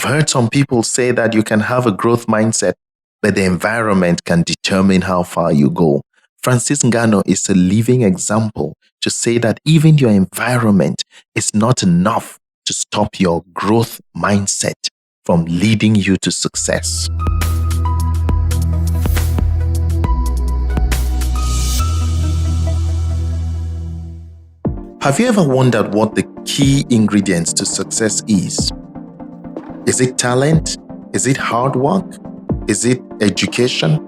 I've heard some people say that you can have a growth mindset, but the environment can determine how far you go. Francis Ngannou is a living example to say that even your environment is not enough to stop your growth mindset from leading you to success. Have you ever wondered what the key ingredients to success is? Is it talent? Is it hard work? Is it education?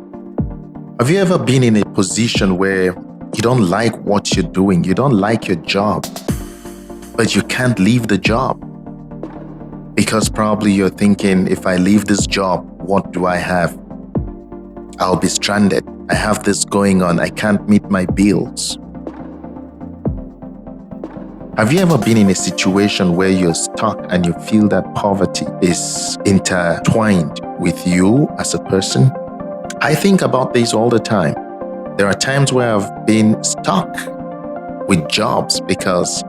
Have you ever been in a position where you don't like what you're doing, you don't like your job, but you can't leave the job? Because probably you're thinking, if I leave this job, what do I have? I'll be stranded. I have this going on. I can't meet my bills. Have you ever been in a situation where you're stuck and you feel that poverty is intertwined with you as a person? I think about this all the time. There are times where I've been stuck with jobs because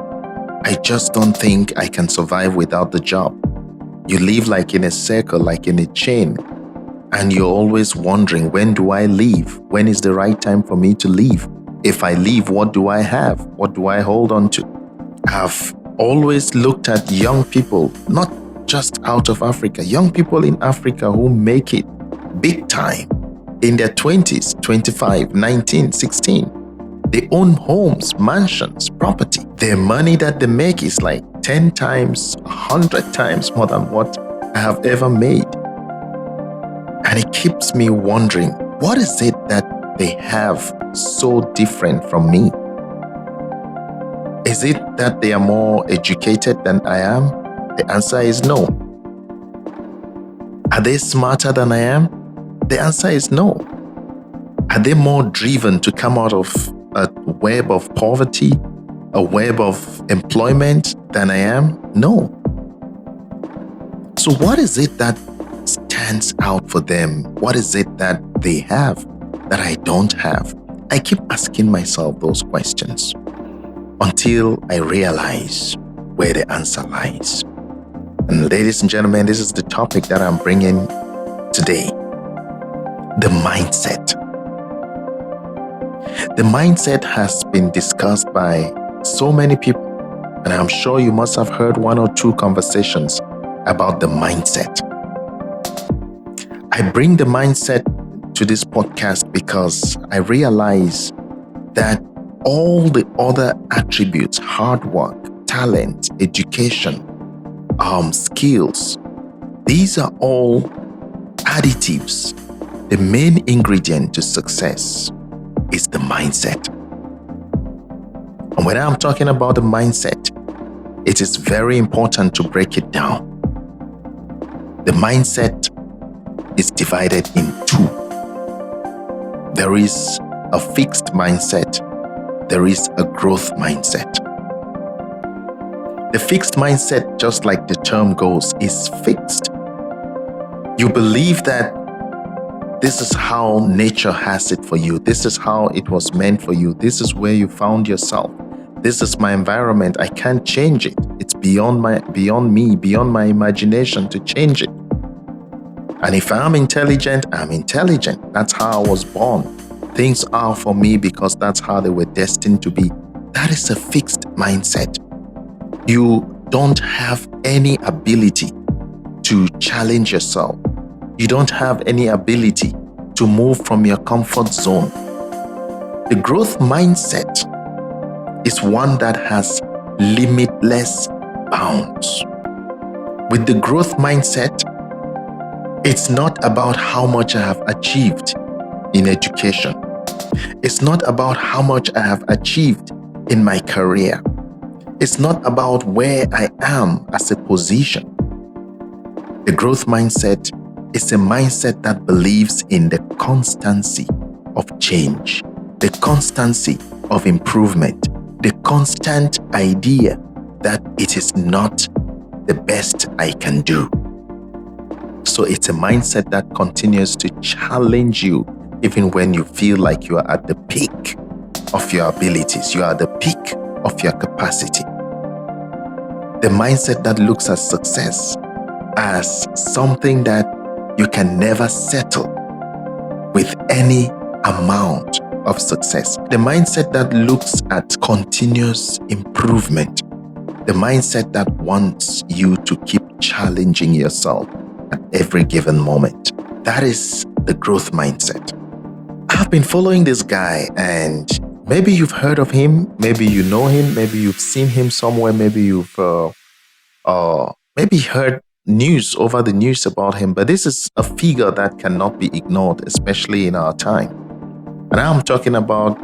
I just don't think I can survive without the job. You live like in a circle, like in a chain, and you're always wondering, when do I leave? When is the right time for me to leave? If I leave, what do I have? What do I hold on to? I've always looked at young people, not just out of Africa, young people in Africa who make it big time in their 20s, 25, 19, 16. They own homes, mansions, property. Their money that they make is like 10 times, 100 times more than what I have ever made. And it keeps me wondering, what is it that they have so different from me? Is it that they are more educated than I am? The answer is no. Are they smarter than I am? The answer is no. Are they more driven to come out of a web of poverty, a web of employment than I am? No. So what is it that stands out for them? What is it that they have that I don't have? I keep asking myself those questions until I realize where the answer lies. And ladies and gentlemen, this is the topic that I'm bringing today. The mindset. The mindset has been discussed by so many people, and I'm sure you must have heard one or two conversations about the mindset. I bring the mindset to this podcast because I realize that all the other attributes, hard work, talent, education, skills, these are all additives. The main ingredient to success is the mindset. And when I'm talking about the mindset, it is very important to break it down. The mindset is divided in two. There is a fixed mindset. There is a growth mindset. The fixed mindset, just like the term goes, is fixed. You believe that this is how nature has it for you. This is how it was meant for you. This is where you found yourself. This is my environment. I can't change it. It's beyond me, beyond my imagination to change it. And if I'm intelligent, I'm intelligent. That's how I was born. Things are for me because that's how they were destined to be. That is a fixed mindset. You don't have any ability to challenge yourself. You don't have any ability to move from your comfort zone. The growth mindset is one that has limitless bounds. With the growth mindset, it's not about how much I have achieved in education. It's not about how much I have achieved in my career. It's not about where I am as a position. The growth mindset is a mindset that believes in the constancy of change, the constancy of improvement, the constant idea that it is not the best I can do. So it's a mindset that continues to challenge you even when you feel like you are at the peak of your abilities, you are at the peak of your capacity. The mindset that looks at success as something that you can never settle with any amount of success. The mindset that looks at continuous improvement. The mindset that wants you to keep challenging yourself at every given moment. That is the growth mindset. I've been following this guy, and maybe you've heard of him, maybe you know him, maybe you've seen him somewhere, maybe you've maybe heard news over the news about him, but this is a figure that cannot be ignored, especially in our time. And I'm talking about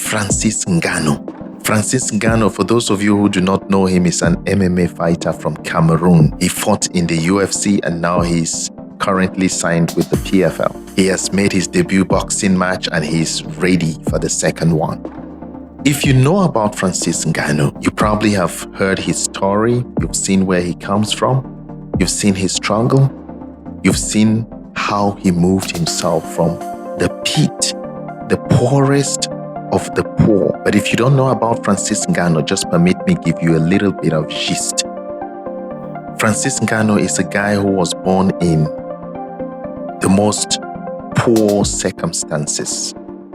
Francis Ngannou. Francis Ngannou, for those of you who do not know him, is an MMA fighter from Cameroon. He fought in the UFC and now he's currently signed with the PFL. He has made his debut boxing match and he's ready for the second one. If you know about Francis Ngannou, you probably have heard his story. You've seen where he comes from. You've seen his struggle. You've seen how he moved himself from the pit, the poorest of the poor. But if you don't know about Francis Ngannou, just permit me give you a little bit of gist. Francis Ngannou is a guy who was born in the most poor circumstances.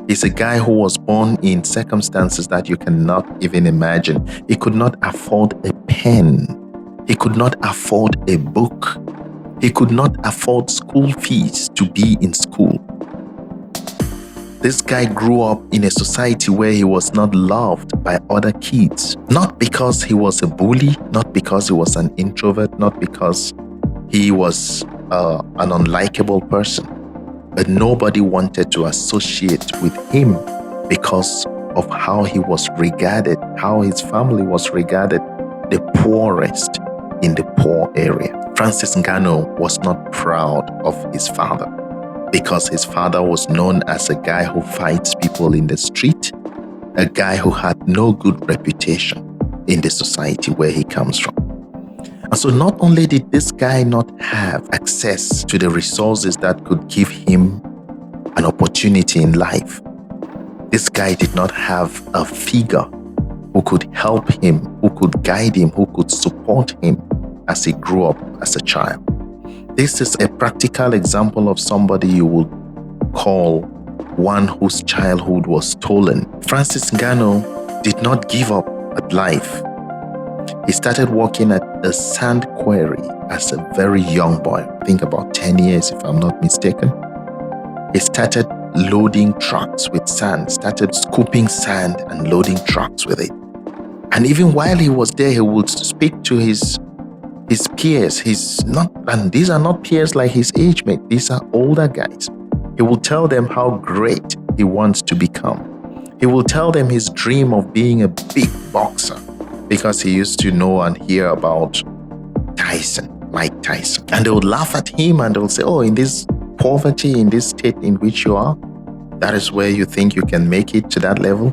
He's a guy who was born in circumstances that you cannot even imagine. He could not afford a pen. He could not afford a book. He could not afford school fees to be in school. This guy grew up in a society where he was not loved by other kids. Not because he was a bully, not because he was an introvert, not because he was an unlikable person. But nobody wanted to associate with him because of how he was regarded, how his family was regarded, the poorest in the poor area. Francis Ngannou was not proud of his father, because his father was known as a guy who fights people in the street, a guy who had no good reputation in the society where he comes from. And so not only did this guy not have access to the resources that could give him an opportunity in life, this guy did not have a figure who could help him, who could guide him, who could support him as he grew up as a child. This is a practical example of somebody you would call one whose childhood was stolen. Francis Ngannou did not give up at life. He started working at a sand quarry as a very young boy. I think about 10 years, if I'm not mistaken. He started loading trucks with sand, started scooping sand and loading trucks with it. And even while he was there, he would speak to his peers. And these are not peers like his age mate. These are older guys. He will tell them how great he wants to become. He will tell them his dream of being a big boxer, because he used to know and hear about Mike Tyson. And they would laugh at him and they would say, oh, in this poverty, in this state in which you are, that is where you think you can make it to that level?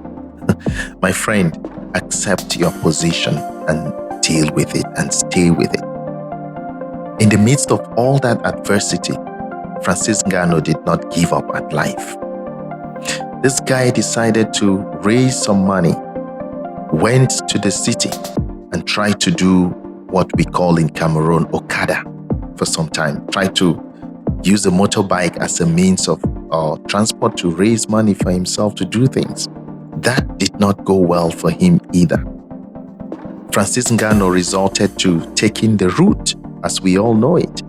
My friend, accept your position and deal with it and stay with it. In the midst of all that adversity, Francis Ngannou did not give up at life. This guy decided to raise some money, went to the city and tried to do what we call in Cameroon Okada for some time. Tried to use a motorbike as a means of transport to raise money for himself to do things. That did not go well for him either. Francis Ngannou resorted to taking the route, as we all know it,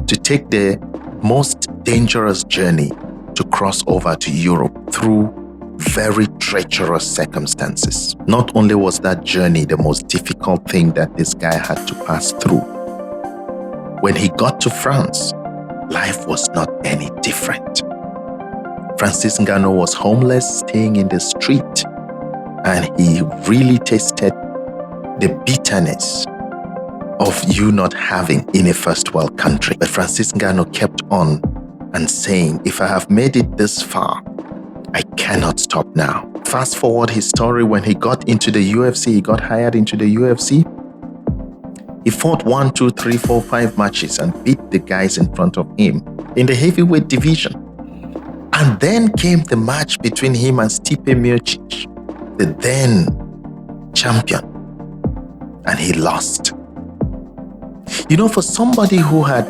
to take the most dangerous journey to cross over to Europe through very treacherous circumstances. Not only was that journey the most difficult thing that this guy had to pass through, when he got to France, life was not any different. Francis Ngannou was homeless, staying in the street, and he really tasted the bitterness of you not having in a first world country. But Francis Ngannou kept on and saying, if I have made it this far, I cannot stop now. Fast forward his story, when he got into the UFC, he got hired into the UFC. He fought 1, 2, 3, 4, 5 matches and beat the guys in front of him in the heavyweight division. And then came the match between him and Stipe Miocic, the then champion. And he lost. You know, for somebody who had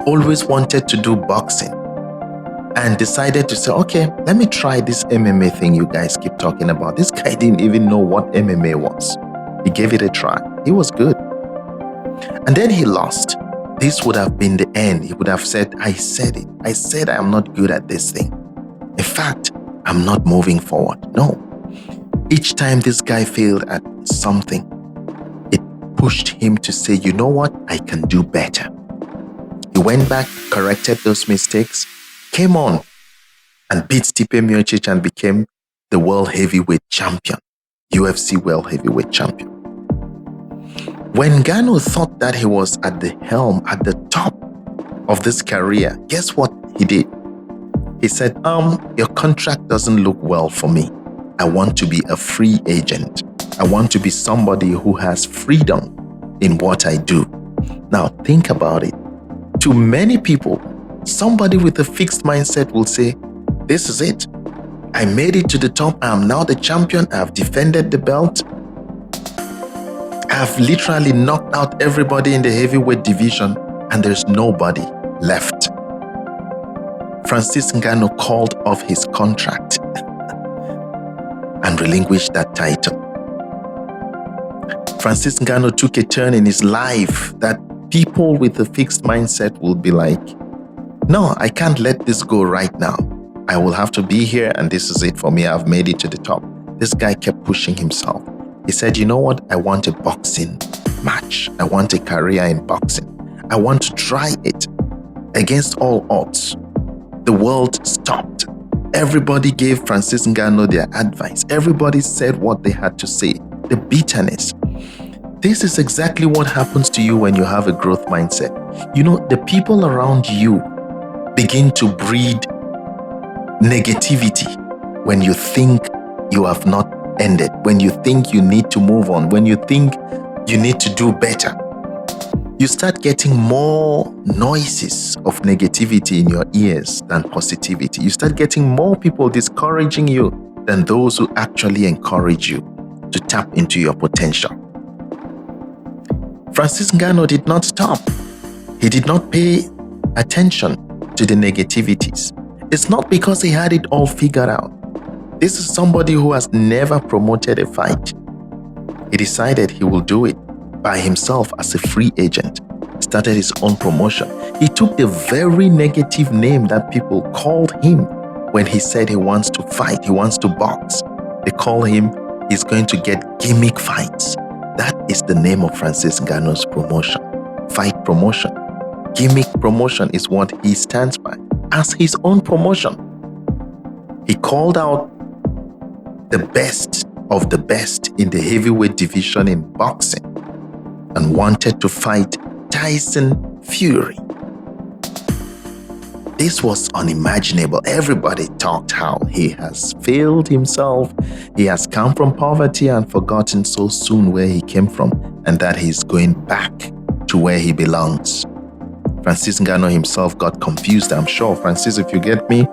always wanted to do boxing and decided to say, okay, let me try this MMA thing you guys keep talking about. This guy didn't even know what MMA was. He gave it a try. He was good. And then he lost. This would have been the end. He would have said, I said it. I said I'm not good at this thing. In fact, I'm not moving forward. No. Each time this guy failed at something, it pushed him to say, you know what? I can do better. He went back, corrected those mistakes, came on and beat Stipe Miocic and became the world heavyweight champion, UFC world heavyweight champion. When Ngannou thought that he was at the helm, at the top of this career, guess what he did? He said, your contract doesn't look well for me. I want to be a free agent. I want to be somebody who has freedom in what I do. Now think about it. To many people, somebody with a fixed mindset will say, this is it. I made it to the top. I am now the champion. I have defended the belt. I have literally knocked out everybody in the heavyweight division and there's nobody left. Francis Ngannou called off his contract and relinquished that title. Francis Ngannou took a turn in his life that people with a fixed mindset will be like, no, I can't let this go right now. I will have to be here and this is it for me. I've made it to the top. This guy kept pushing himself. He said, you know what? I want a boxing match. I want a career in boxing. I want to try it against all odds. The world stopped. Everybody gave Francis Ngannou their advice. Everybody said what they had to say. The bitterness. This is exactly what happens to you when you have a growth mindset. You know, the people around you begin to breed negativity when you think you have not ended, when you think you need to move on, when you think you need to do better. You start getting more noises of negativity in your ears than positivity. You start getting more people discouraging you than those who actually encourage you to tap into your potential. Francis Ngannou did not stop. He did not pay attention to the negativities. It's not because he had it all figured out. This is somebody who has never promoted a fight. He decided he will do it by himself as a free agent. Started his own promotion. He took the very negative name that people called him when he said he wants to fight, he wants to box. They call him, he's going to get gimmick fights. That is the name of Francis Ngannou's promotion. Fight promotion. Gimmick promotion is what he stands by as his own promotion. He called out the best of the best in the heavyweight division in boxing and wanted to fight Tyson Fury. This was unimaginable. Everybody talked how he has failed himself. He has come from poverty and forgotten so soon where he came from and that he's going back to where he belongs. Francis Ngannou himself got confused. I'm sure, Francis, if you get me,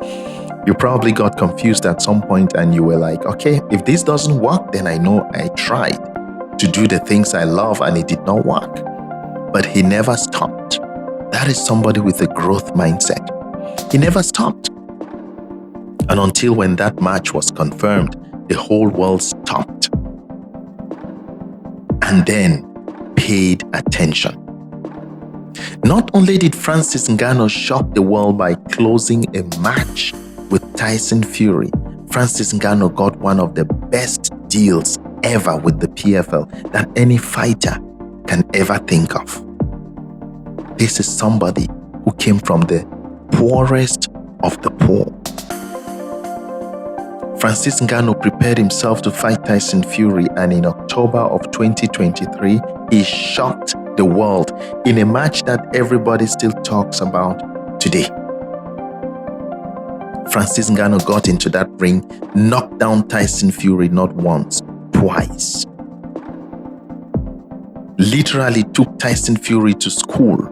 you probably got confused at some point and you were like, okay, if this doesn't work, then I know I tried to do the things I love and it did not work. But he never stopped. That is somebody with a growth mindset. He never stopped. And until when that match was confirmed, the whole world stopped and then paid attention. Not only did Francis Ngannou shock the world by closing a match with Tyson Fury, Francis Ngannou got one of the best deals ever with the PFL that any fighter can ever think of. This is somebody who came from the poorest of the poor. Francis Ngannou prepared himself to fight Tyson Fury, and in October of 2023, he shocked the world in a match that everybody still talks about today. Francis Ngannou got into that ring, knocked down Tyson Fury not once, twice. Literally took Tyson Fury to school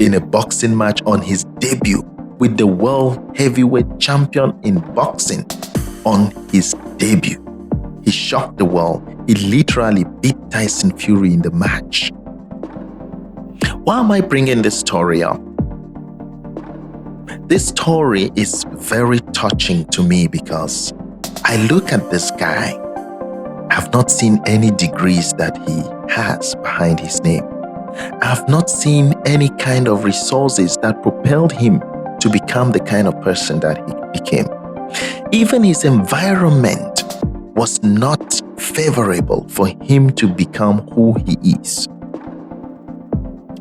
in a boxing match on his debut with the world heavyweight champion in boxing on his debut. He shocked the world. He literally beat Tyson Fury in the match. Why am I bringing this story up? This story is very touching to me because I look at this guy. I have not seen any degrees that he has behind his name. I have not seen any kind of resources that propelled him to become the kind of person that he became. Even his environment was not favorable for him to become who he is.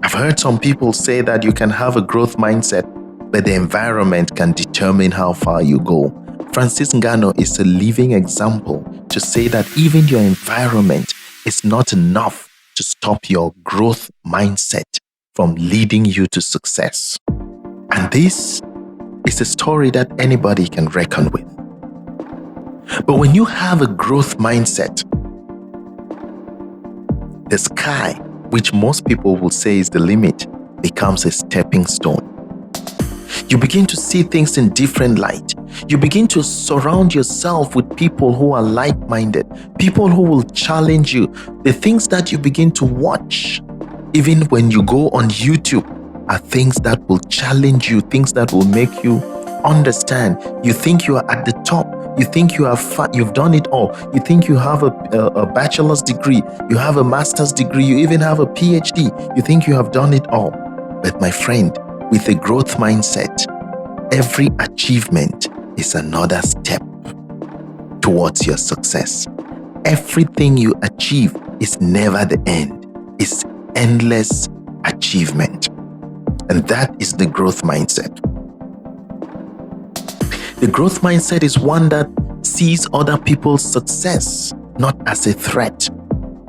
I've heard some people say that you can have a growth mindset, but the environment can determine how far you go. Francis Ngannou is a living example to say that even your environment is not enough to stop your growth mindset from leading you to success. And this is a story that anybody can reckon with. But when you have a growth mindset, the sky, which most people will say is the limit, becomes a stepping stone. You begin to see things in different light. You begin to surround yourself with people who are like-minded, people who will challenge you. The things that you begin to watch, even when you go on YouTube, are things that will challenge you, things that will make you understand. You think you are at the top. You think you've done it all. You think you have a bachelor's degree. You have a master's degree. You even have a PhD. You think you have done it all. But my friend, with a growth mindset, every achievement is another step towards your success. Everything you achieve is never the end. It's endless achievement. And that is the growth mindset. The growth mindset is one that sees other people's success not as a threat.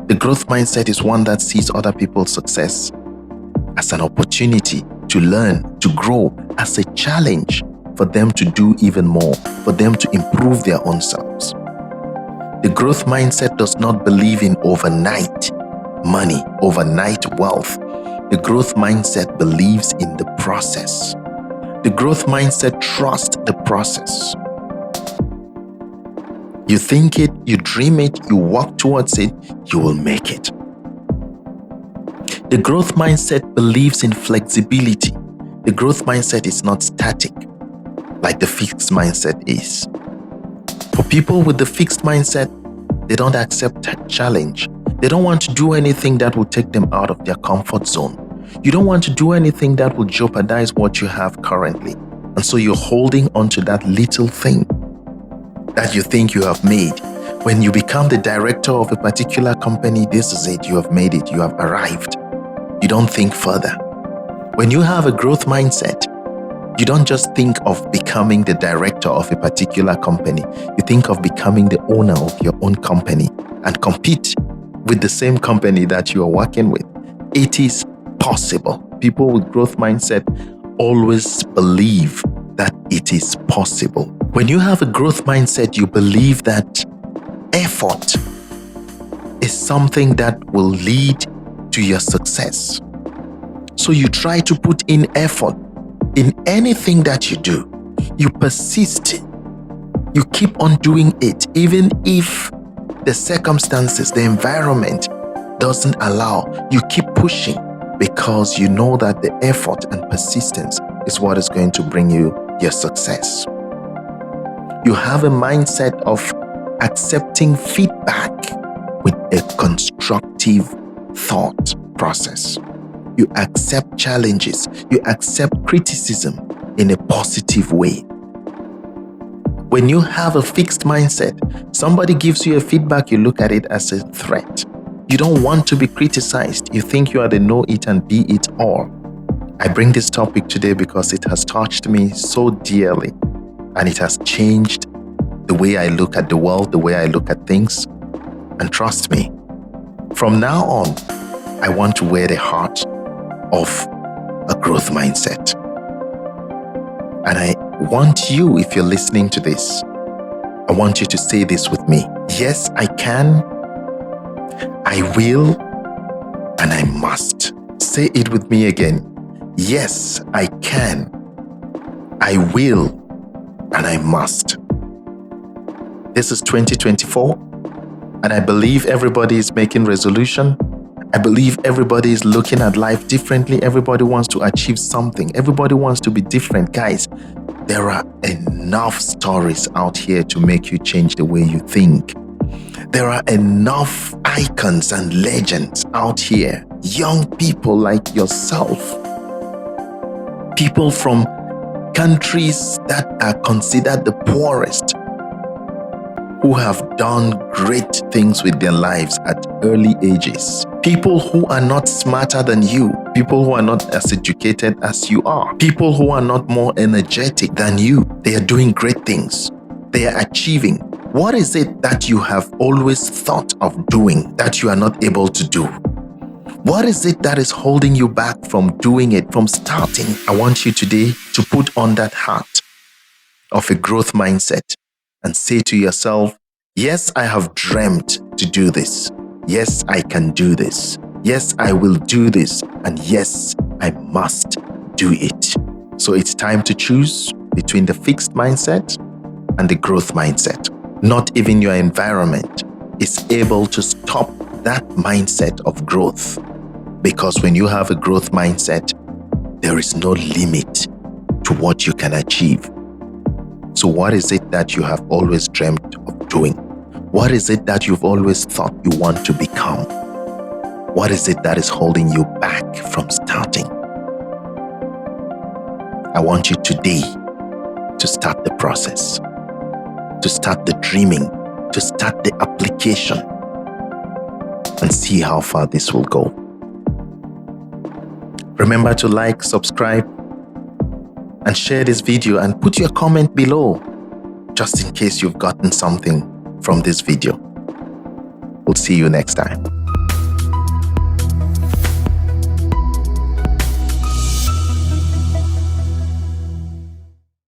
The growth mindset is one that sees other people's success as an opportunity to learn, to grow, as a challenge for them to do even more, for them to improve their own selves. The growth mindset does not believe in overnight money, overnight wealth. The growth mindset believes in the process. The growth mindset trusts the process. You think it, you dream it, you walk towards it, you will make it. The growth mindset believes in flexibility. The growth mindset is not static like the fixed mindset is. For people with the fixed mindset, they don't accept challenge. They don't want to do anything that will take them out of their comfort zone. You don't want to do anything that will jeopardize what you have currently. And so you're holding on to that little thing that you think you have made. When you become the director of a particular company, this is it. You have made it. You have arrived. You don't think further. When you have a growth mindset, you don't just think of becoming the director of a particular company. You think of becoming the owner of your own company and compete with the same company that you are working with. It is possible. People with growth mindset always believe that it is possible. When you have a growth mindset, you believe that effort is something that will lead to your success. So you try to put in effort in anything that you do. You persist. You keep on doing it, even if the circumstances, the environment doesn't allow. You keep pushing because you know that the effort and persistence is what is going to bring you your success. You have a mindset of accepting feedback with a constructive thought process. You accept challenges. You accept criticism in a positive way. When you have a fixed mindset, somebody gives you a feedback, you look at it as a threat. You don't want to be criticized. You think you are the know it and be it all. I bring this topic today because it has touched me so dearly, and it has changed the way I look at the world, the way I look at things. And trust me, from now on, I want to wear the heart of a growth mindset. And I want you, if you're listening to this, I want you to say this with me. Yes, I can, I will, and I must. Say it with me again. Yes, I can, I will, and I must. This is 2024, and I believe everybody is making resolution. I believe everybody is looking at life differently. Everybody wants to achieve something. Everybody wants to be different. Guys, there are enough stories out here to make you change the way you think. There are enough icons and legends out here. Young people like yourself. People from countries that are considered the poorest, who have done great things with their lives at early ages. People who are not smarter than you. People who are not as educated as you are. People who are not more energetic than you. They are doing great things. They are achieving. What is it that you have always thought of doing that you are not able to do? What is it that is holding you back from doing it, from starting? I want you today to put on that hat of a growth mindset and say to yourself, yes, I have dreamt to do this. Yes, I can do this. Yes, I will do this. And yes, I must do it. So it's time to choose between the fixed mindset and the growth mindset. Not even your environment is able to stop that mindset of growth. Because when you have a growth mindset, there is no limit to what you can achieve. So what is it that you have always dreamt of doing? What is it that you've always thought you want to become? What is it that is holding you back from starting? I want you today to start the process, to start the dreaming, to start the application, and see how far this will go. Remember to like, subscribe, and share this video and put your comment below, just in case you've gotten something from this video. We'll see you next time.